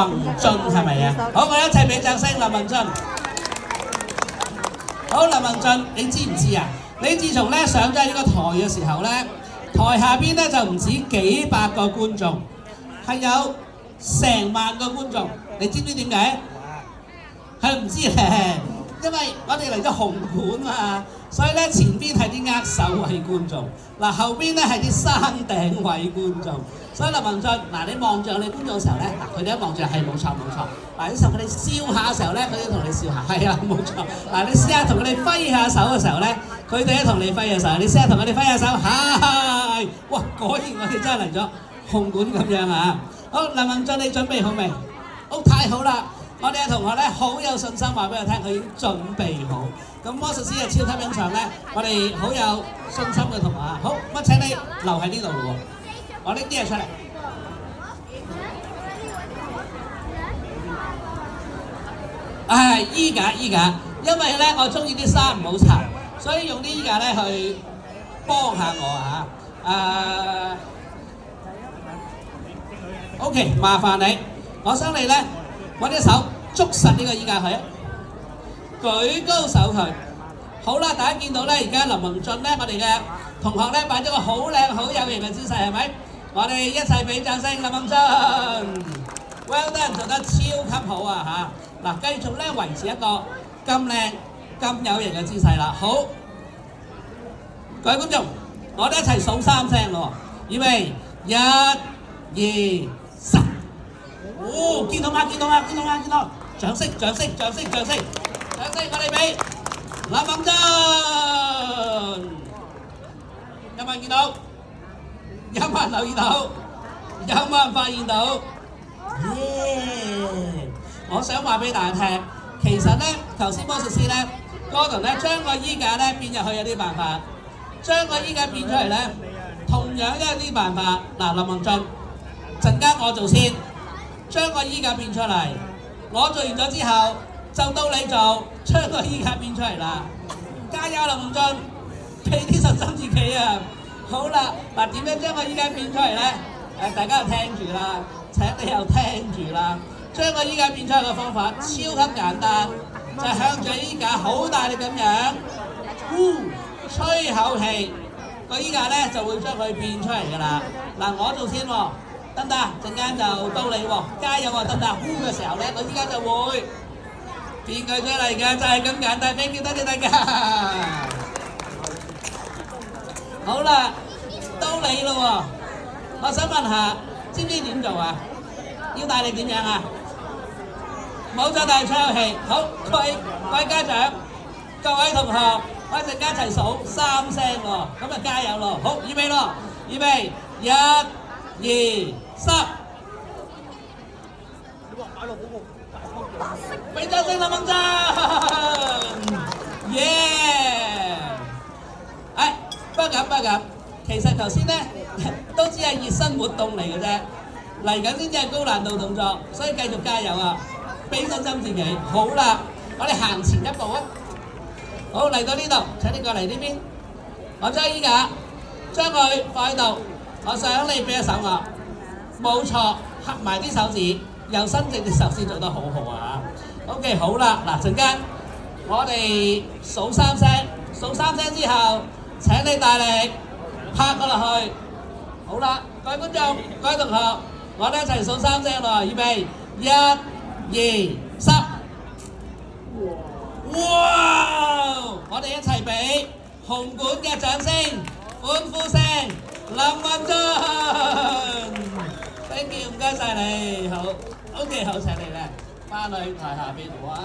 宏俊係咪啊？好，我哋一齊俾掌聲林宏俊。好，林宏俊，你知唔知啊？你自從咧上咗呢個台嘅時候咧，台下邊咧就唔止幾百個觀眾，係有成萬個觀眾。你知唔知點解？係唔知咧，因為我哋嚟咗紅館嘛，所以咧前邊係啲握手位觀眾，嗱後邊咧係啲山頂位觀眾。所以林宏俊，嗱你望住你觀眾嘅時候咧，嗱佢哋一望住係冇錯。嗱呢時候佢哋笑下嘅時候咧，佢哋同你笑下，係啊冇錯。嗱你試下同佢哋揮下手嘅時候咧，佢哋咧同你揮下手，你試下同佢哋揮下手，係，哇果然我哋真係嚟咗紅館咁樣啊！好，林宏俊你準備好未？好，太好啦！我哋嘅同學咧好有信心話俾我聽，佢已經準備好。咁魔術師嘅超級欣賞咧，我哋好有信心嘅同學啊！好，咁請你留喺呢度咯喎，我拎啲嘢出嚟。衣架，因為咧我中意啲衫唔好殘，所以用啲衣架咧去幫下我啊。OK， 麻煩你，我想你咧揾隻手捉實呢個衣架佢，舉高手佢。好啦，大家見到咧，而家林宏俊咧，我哋嘅同學咧擺咗個好靚好有型嘅姿勢，係咪？我哋一齊俾掌聲，林宏俊 ，well done， 做得超級好啊嚇！嗱，繼續咧維持一個咁靚咁有型嘅姿勢啦。好，各位觀眾，我哋一齊數3聲咯，預備1、2、3。哦，見到嗎？掌聲！我哋俾林宏俊，有冇人見到？有冇人留意到？有冇人發現到？我想話俾大家聽，其實咧，頭先魔術師咧，Gordon咧將個衣架咧變入去有啲辦法，將個衣架變出嚟咧，同樣都有啲辦法。嗱，林宏俊，陣間我做先。將個衣架變出嚟，我做完咗之後就到你做，將個衣架變出嚟啦！加油，林宏俊，俾啲信心自己啊！好啦，嗱點樣將個衣架變出嚟咧？大家又聽住啦，請你又聽住啦。將個衣架變出嚟嘅方法超級簡單，就係向住衣架好大力咁樣，吹口氣，個衣架咧就會將佢變出嚟㗎啦。嗱，我做先喎。得唔得？陣間就到你喎，加油喎，得唔得？呼嘅時候咧，我依家就會變佢出嚟嘅，就係咁簡單。Thank you，多謝大家。好啦，到你咯喎，我想問下，知唔知點做啊？要大力點樣啊？冇咗大吹口氣。好，各位家長、各位同學，我陣間一齊數3聲喎，咁啊加油咯！好，預備咯，預備1、2、3，俾掌聲林宏俊，耶！不過咁，其實頭先咧都只係熱身活動嚟嘅啫，嚟緊先至係高難度動作，所以繼續加油啊！俾信心自己。好啦，我哋行前一步啊！好，嚟到呢度，請你過嚟呢邊，我將衣架將佢放喺度。我想你俾隻手我，冇錯，合埋啲手指，又伸直隻手先做得好好啊 ！OK， 好啦，嗱陣間我哋數3聲，數3聲之後請你大力拍我落去。好啦，各位觀眾、各位同學，我哋一齊數3聲咯，預備1、2、3。哇！我哋一齊俾紅館嘅掌聲、歡呼聲。林宏俊 ，thank you， 唔該曬你，好 ，OK， 好，請你咧，翻去台下邊，哇！